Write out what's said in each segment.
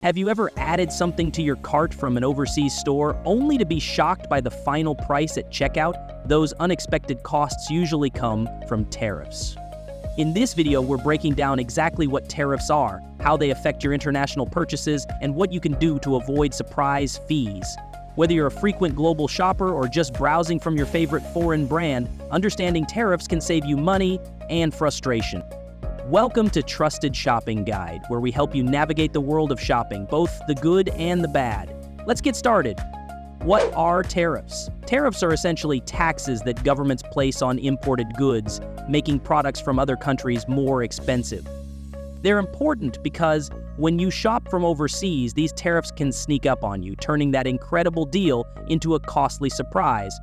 Have you ever added something to your cart from an overseas store only to be shocked by the final price at checkout? Those unexpected costs usually come from tariffs. In this video, we're breaking down exactly what tariffs are, how they affect your international purchases, and what you can do to avoid surprise fees. Whether you're a frequent global shopper or just browsing from your favorite foreign brand, understanding tariffs can save you money and frustration. Welcome to Trusted Shopping Guide, where we help you navigate the world of shopping, both the good and the bad. Let's get started. What are tariffs? Tariffs are essentially taxes that governments place on imported goods, making products from other countries more expensive. They're important because when you shop from overseas, these tariffs can sneak up on you, turning that incredible deal into a costly surprise.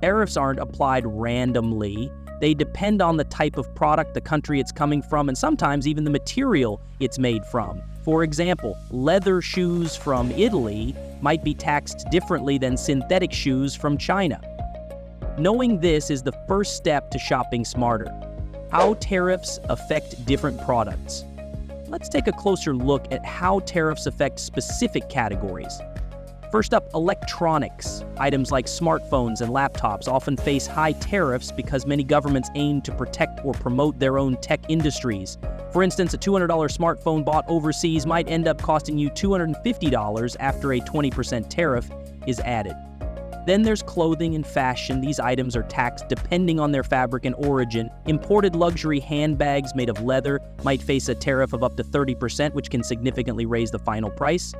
Tariffs aren't applied randomly. They depend on the type of product, the country it's coming from, and sometimes even the material it's made from. For example, leather shoes from Italy might be taxed differently than synthetic shoes from China. Knowing this is the first step to shopping smarter. How tariffs affect different products. Let's take a closer look at how tariffs affect specific categories. First up, electronics. Items like smartphones and laptops often face high tariffs because many governments aim to protect or promote their own tech industries. For instance, a $200 smartphone bought overseas might end up costing you $250 after a 20% tariff is added. Then there's clothing and fashion. These items are taxed depending on their fabric and origin. Imported luxury handbags made of leather might face a tariff of up to 30%, which can significantly raise the final price.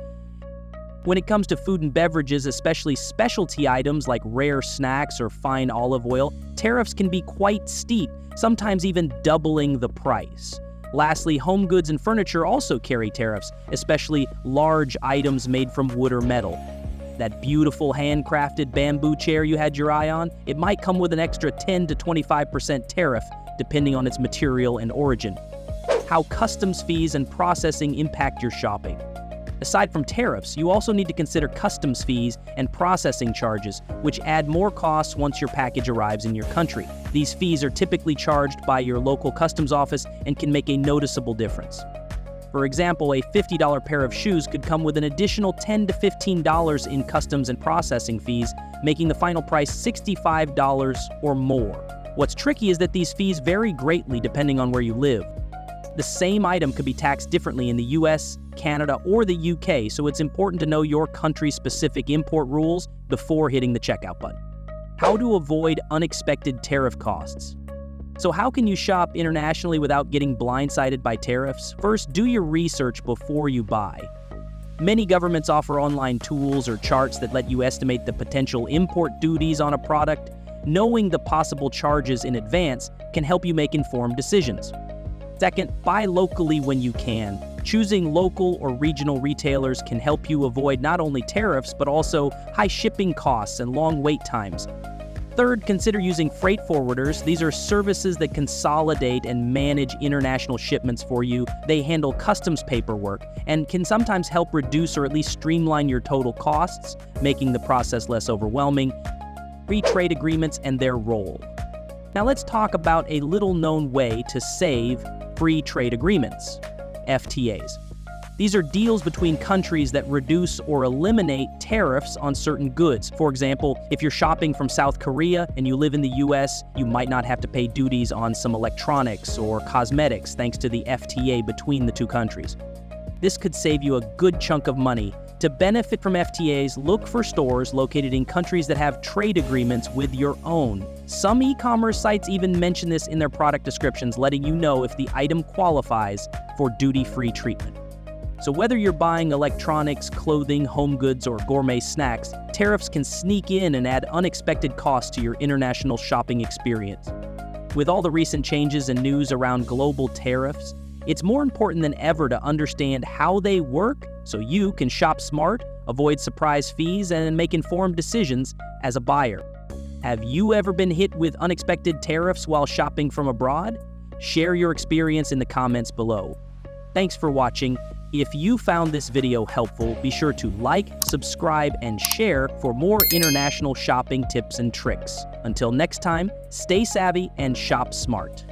When it comes to food and beverages, especially specialty items like rare snacks or fine olive oil, tariffs can be quite steep, sometimes even doubling the price. Lastly, home goods and furniture also carry tariffs, especially large items made from wood or metal. That beautiful handcrafted bamboo chair you had your eye on, it might come with an extra 10 to 25% tariff, depending on its material and origin. How customs fees and processing impact your shopping. Aside from tariffs, you also need to consider customs fees and processing charges, which add more costs once your package arrives in your country. These fees are typically charged by your local customs office and can make a noticeable difference. For example, a $50 pair of shoes could come with an additional $10 to $15 in customs and processing fees, making the final price $65 or more. What's tricky is that these fees vary greatly depending on where you live. The same item could be taxed differently in the US, Canada, or the UK, so it's important to know your country's specific import rules before hitting the checkout button. How to avoid unexpected tariff costs. So how can you shop internationally without getting blindsided by tariffs? First, do your research before you buy. Many governments offer online tools or charts that let you estimate the potential import duties on a product. Knowing the possible charges in advance can help you make informed decisions. Second, buy locally when you can. Choosing local or regional retailers can help you avoid not only tariffs, but also high shipping costs and long wait times. Third, consider using freight forwarders. These are services that consolidate and manage international shipments for you. They handle customs paperwork and can sometimes help reduce or at least streamline your total costs, making the process less overwhelming. Free trade agreements and their role. Now let's talk about a little-known way to save free trade agreements, FTAs. These are deals between countries that reduce or eliminate tariffs on certain goods. For example, if you're shopping from South Korea and you live in the US, you might not have to pay duties on some electronics or cosmetics thanks to the FTA between the two countries. This could save you a good chunk of money. To benefit from FTAs, look for stores located in countries that have trade agreements with your own. Some e-commerce sites even mention this in their product descriptions, letting you know if the item qualifies for duty-free treatment. So whether you're buying electronics, clothing, home goods, or gourmet snacks, tariffs can sneak in and add unexpected costs to your international shopping experience. With all the recent changes and news around global tariffs, it's more important than ever to understand how they work so you can shop smart, avoid surprise fees, and make informed decisions as a buyer. Have you ever been hit with unexpected tariffs while shopping from abroad? Share your experience in the comments below. Thanks for watching. If you found this video helpful, be sure to like, subscribe, and share for more international shopping tips and tricks. Until next time, stay savvy and shop smart.